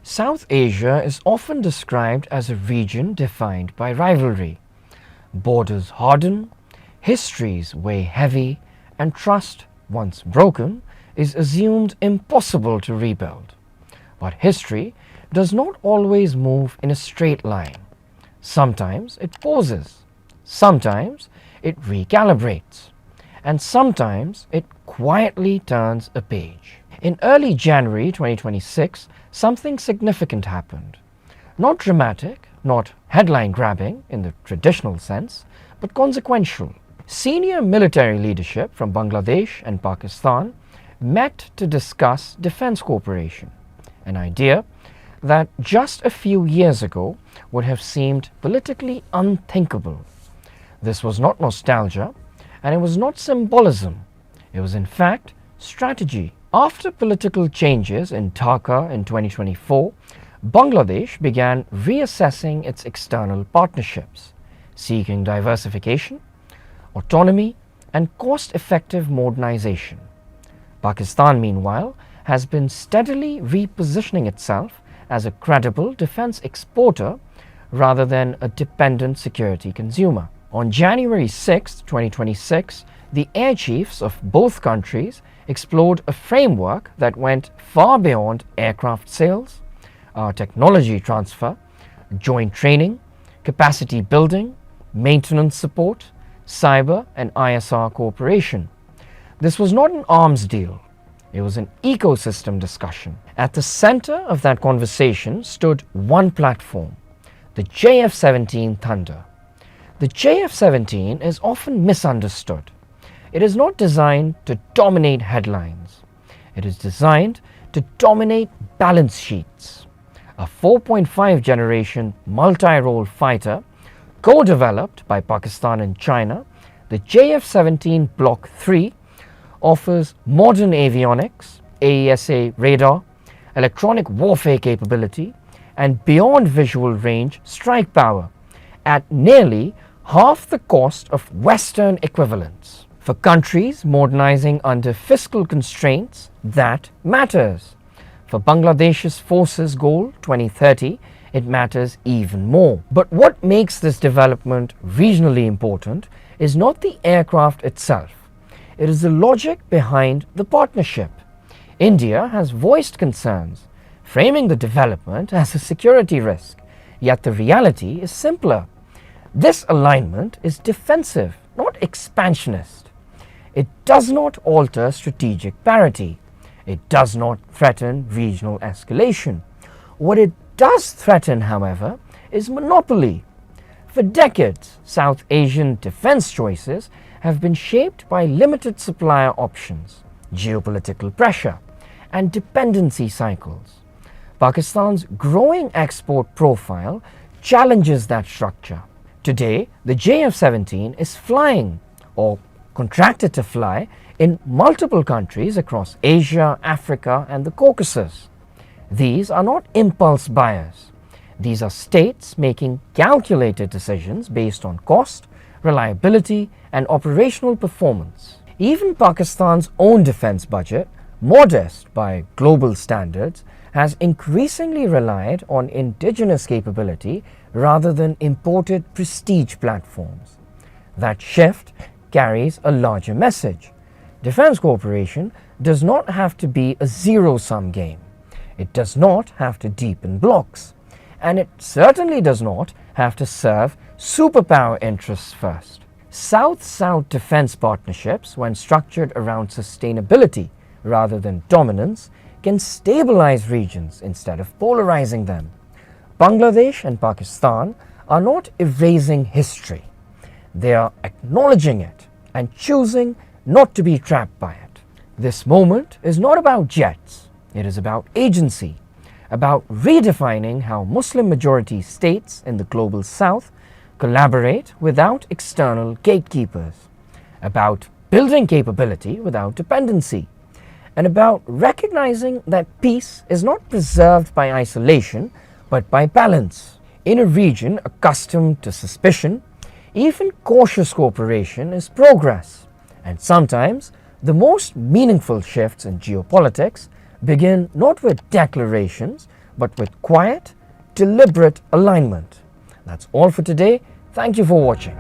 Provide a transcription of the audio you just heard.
South Asia is often described as a region defined by rivalry. Borders harden, histories weigh heavy, and trust, once broken, is assumed impossible to rebuild. But history does not always move in a straight line. Sometimes it pauses, sometimes it recalibrates, and sometimes it quietly turns a page. In early January 2026, something significant happened. Not dramatic, not headline grabbing in the traditional sense, but consequential. Senior military leadership from Bangladesh and Pakistan met to discuss defense cooperation, an idea that just a few years ago would have seemed politically unthinkable. This was not nostalgia, and it was not symbolism. It was in fact strategy. After political changes in Dhaka in 2024, Bangladesh began reassessing its external partnerships, seeking diversification, autonomy, and cost-effective modernization. Pakistan, meanwhile, has been steadily repositioning itself as a credible defense exporter rather than a dependent security consumer. On January 6, 2026, the air chiefs of both countries explored a framework that went far beyond aircraft sales, technology transfer, joint training, capacity building, maintenance support, cyber and ISR cooperation. This was not an arms deal. It was an ecosystem discussion. At the center of that conversation stood one platform, the JF-17 Thunder. The JF-17 is often misunderstood. It is not designed to dominate headlines. It is designed to dominate balance sheets. A 4.5 generation multi-role fighter co-developed by Pakistan and China, the JF-17 Block 3 offers modern avionics, AESA radar, electronic warfare capability, and beyond visual range strike power at nearly half the cost of Western equivalents. For countries modernizing under fiscal constraints, that matters. For Bangladesh's Forces Goal 2030, it matters even more. But what makes this development regionally important is not the aircraft itself. It is the logic behind the partnership. India has voiced concerns, framing the development as a security risk. Yet the reality is simpler. This alignment is defensive, not expansionist. It does not alter strategic parity. It does not threaten regional escalation. What it does threaten, however, is monopoly. For decades, South Asian defense choices have been shaped by limited supplier options, geopolitical pressure, and dependency cycles. Pakistan's growing export profile challenges that structure. Today, the JF-17 is flying, or contracted to fly, in multiple countries across Asia, Africa, and the Caucasus. These are not impulse buyers. These are states making calculated decisions based on cost, reliability, and operational performance. Even Pakistan's own defense budget, modest by global standards, has increasingly relied on indigenous capability rather than imported prestige platforms. That shift carries a larger message. Defense cooperation does not have to be a zero-sum game. It does not have to deepen blocks. And it certainly does not have to serve superpower interests first. South-South defense partnerships, when structured around sustainability rather than dominance, can stabilize regions instead of polarizing them. Bangladesh and Pakistan are not erasing history. They are acknowledging it and choosing not to be trapped by it. This moment is not about jets. It is about agency, about redefining how Muslim-majority states in the global South collaborate without external gatekeepers, about building capability without dependency, and about recognizing that peace is not preserved by isolation but by balance. In a region accustomed to suspicion, even cautious cooperation is progress, and sometimes the most meaningful shifts in geopolitics begin not with declarations but with quiet, deliberate alignment. That's all for today. Thank you for watching.